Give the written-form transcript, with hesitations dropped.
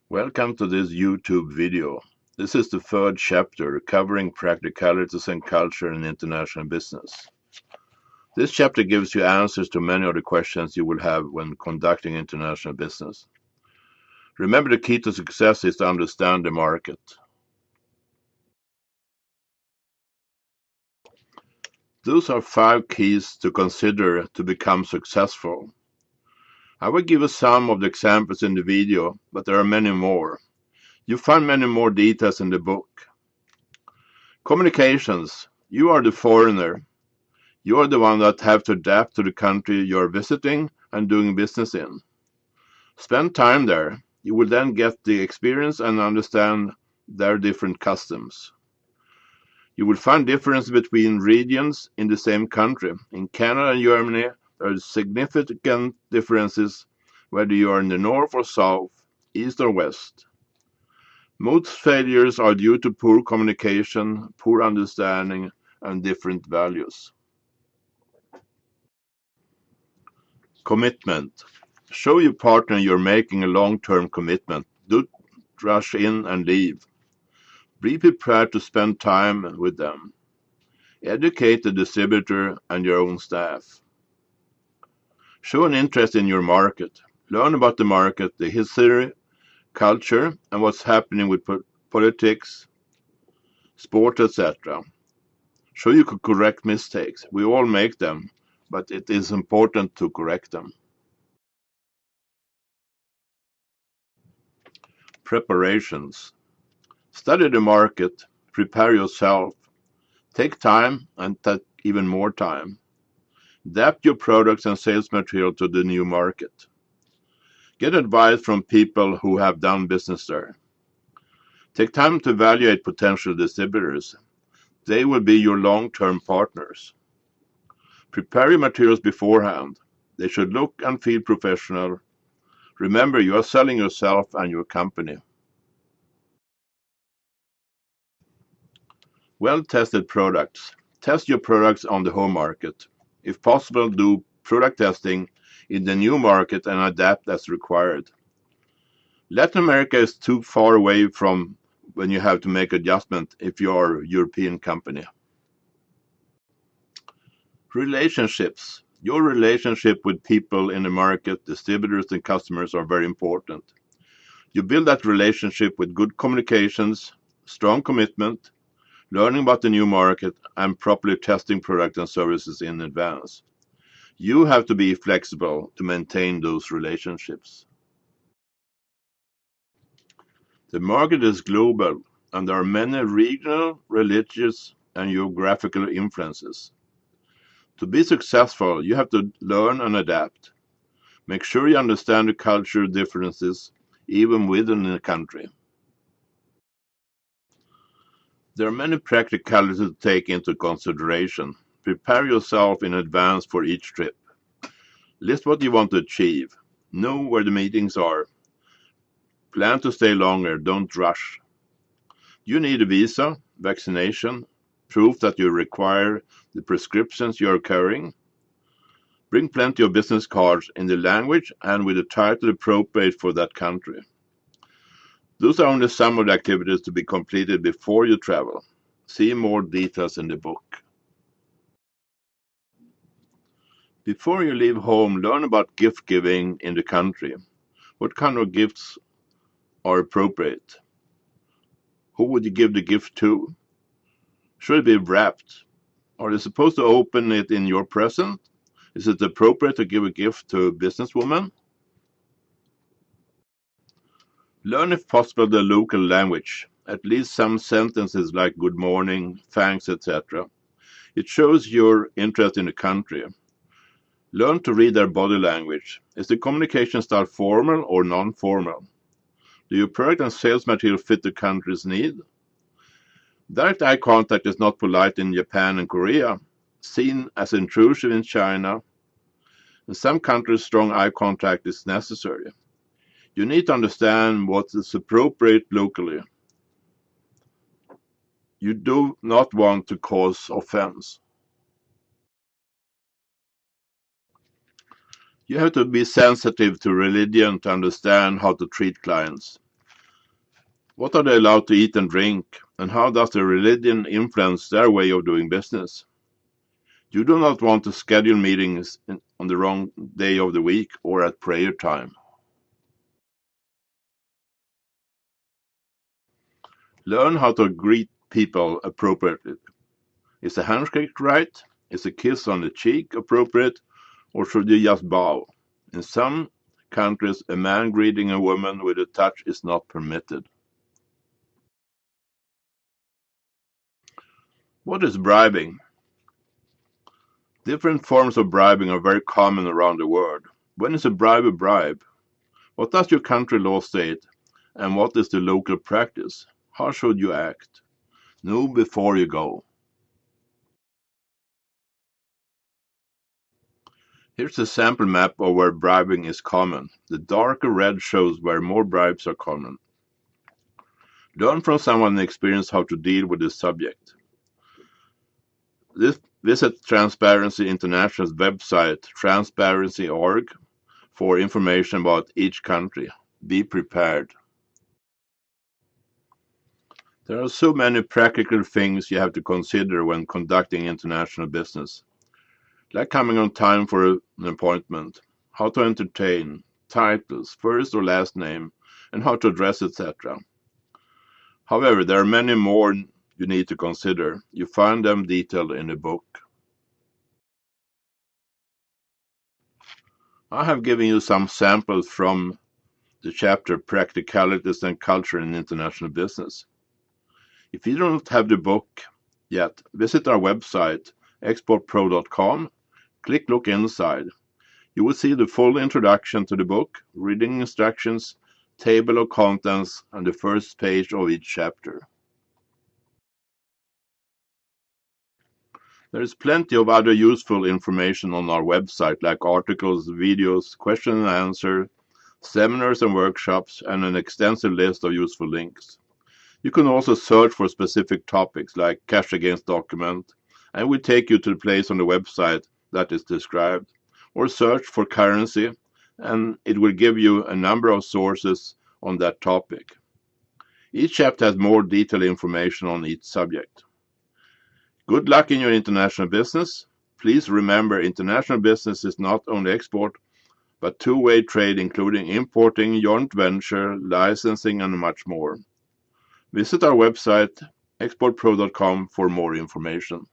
Welcome to this YouTube video. This is the third chapter covering practicalities and culture in international business. This chapter gives you answers to many of the questions you will have when conducting international business. Remember, the key to success is to understand the market. Those are 5 keys to consider to become successful. I will give you some of the examples in the video, but there are many more. You find many more details in the book. Communications. You are the foreigner. You are the one that have to adapt to the country you are visiting and doing business in. Spend time there. You will then get the experience and understand their different customs. You will find differences between regions in the same country. In Canada and Germany, there are significant differences whether you are in the north or south, east or west. Most failures are due to poor communication, poor understanding, and different values. Commitment. Show your partner you're making a long-term commitment. Don't rush in and leave. Be prepared to spend time with them. Educate the distributor and your own staff. Show an interest in your market. Learn about the market, the history, culture, and what's happening with politics, sport, etc. Show you could correct mistakes. We all make them, but it is important to correct them. Preparations. Study the market, prepare yourself, take time and take even more time. Adapt your products and sales material to the new market. Get advice from people who have done business there. Take time to evaluate potential distributors. They will be your long-term partners. Prepare your materials beforehand. They should look and feel professional. Remember, you are selling yourself and your company. Well-tested products. Test your products on the home market. If possible, do product testing in the new market and adapt as required. Latin America is too far away from when you have to make adjustment if you are a European company. Relationships. Your relationship with people in the market, distributors and customers are very important. You build that relationship with good communications, strong commitment, learning about the new market, and properly testing products and services in advance. You have to be flexible to maintain those relationships. The market is global, and there are many regional, religious, and geographical influences. To be successful, you have to learn and adapt. Make sure you understand the cultural differences, even within a country. There are many practicalities to take into consideration. Prepare yourself in advance for each trip. List what you want to achieve. Know where the meetings are. Plan to stay longer, don't rush. You need a visa, vaccination, proof that you require the prescriptions you are carrying. Bring plenty of business cards in the language and with a title appropriate for that country. Those are only some of the activities to be completed before you travel. See more details in the book. Before you leave home, learn about gift giving in the country. What kind of gifts are appropriate? Who would you give the gift to? Should it be wrapped? Are they supposed to open it in your presence? Is it appropriate to give a gift to a businesswoman? Learn if possible the local language, at least some sentences like good morning, thanks, etc. It shows your interest in the country. Learn to read their body language. Is the communication style formal or non-formal? Do your product and sales material fit the country's need? Direct eye contact is not polite in Japan and Korea, seen as intrusive in China. In some countries, strong eye contact is necessary. You need to understand what is appropriate locally. You do not want to cause offense. You have to be sensitive to religion to understand how to treat clients. What are they allowed to eat and drink, and how does their religion influence their way of doing business? You do not want to schedule meetings on the wrong day of the week or at prayer time. Learn how to greet people appropriately. Is a handshake right? Is a kiss on the cheek appropriate? Or should you just bow? In some countries, a man greeting a woman with a touch is not permitted. What is bribing? Different forms of bribing are very common around the world. When is a bribe a bribe? What does your country law state? And what is the local practice? How should you act? Know before you go. Here's a sample map of where bribing is common. The darker red shows where more bribes are common. Learn from someone experienced how to deal with this subject. Visit Transparency International's website, transparency.org, for information about each country. Be prepared. There are so many practical things you have to consider when conducting international business, like coming on time for an appointment, how to entertain, titles, first or last name, and how to address, etc. However, there are many more you need to consider. You find them detailed in the book. I have given you some samples from the chapter Practicalities and Culture in International Business. If you don't have the book yet, visit our website, exportpro.com, click Look Inside. You will see the full introduction to the book, reading instructions, table of contents, and the first page of each chapter. There is plenty of other useful information on our website, like articles, videos, question and answer, seminars and workshops, and an extensive list of useful links. You can also search for specific topics like cash against document, and it will take you to the place on the website that is described, or search for currency, and it will give you a number of sources on that topic. Each chapter has more detailed information on each subject. Good luck in your international business. Please remember, international business is not only export, but two-way trade, including importing, joint venture, licensing, and much more. Visit our website, exportpro.com, for more information.